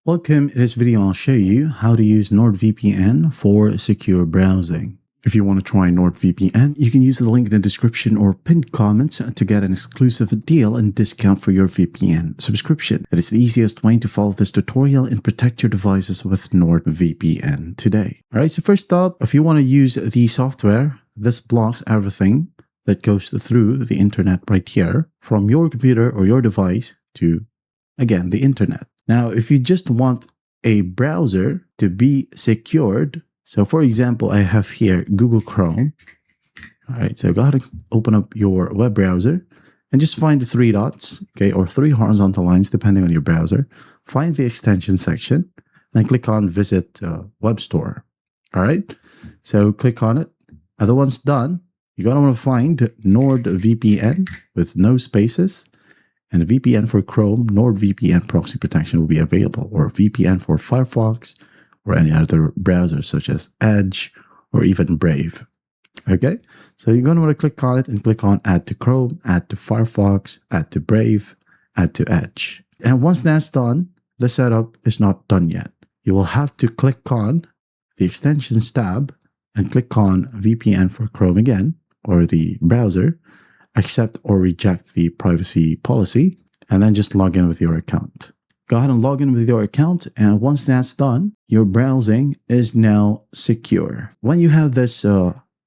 Welcome. In this video, I'll show you how to use NordVPN for secure browsing. If you want to try NordVPN, you can use the link in the description or pinned comments to get an exclusive deal and discount for your VPN subscription. It is the easiest way to follow this tutorial and protect your devices with NordVPN today. Alright, so first up, if you want to use the software, this blocks everything that goes through the internet right here from your computer or your device to, again, the internet. Now, if you just want a browser to be secured, so for example, I have here Google Chrome. All right, so go ahead and open up your web browser and just find the three dots, okay, or three horizontal lines, depending on your browser. Find the extension section and click on Visit Web Store. All right, so click on it. And once done, you're going to want to find NordVPN with no spaces. And the VPN for Chrome, NordVPN proxy protection will be available, or VPN for Firefox or any other browser such as Edge or even Brave. Okay, so you're going to want to click on it and click on Add to Chrome, Add to Firefox, Add to Brave, Add to Edge. And once that's done, the setup is not done yet. You will have to click on the Extensions tab and click on VPN for Chrome again, or the browser, accept or reject the privacy policy, and then just log in with your account. Go ahead and log in with your account, and once that's done, your browsing is now secure. When you have this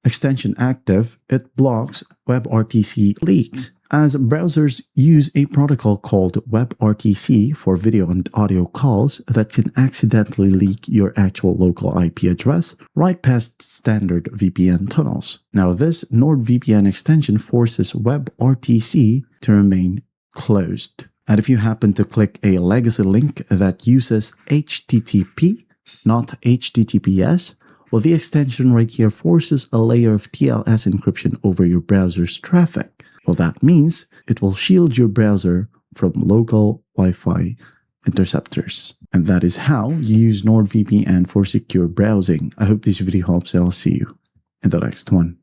extension active, it blocks WebRTC leaks, as browsers use a protocol called WebRTC for video and audio calls that can accidentally leak your actual local IP address right past standard VPN tunnels. Now, this NordVPN extension forces WebRTC to remain closed. And if you happen to click a legacy link that uses HTTP, not HTTPS, well, the extension right here forces a layer of TLS encryption over your browser's traffic. Well, that means it will shield your browser from local Wi-Fi interceptors. And that is how you use NordVPN for secure browsing. I hope this video helps, and I'll see you in the next one.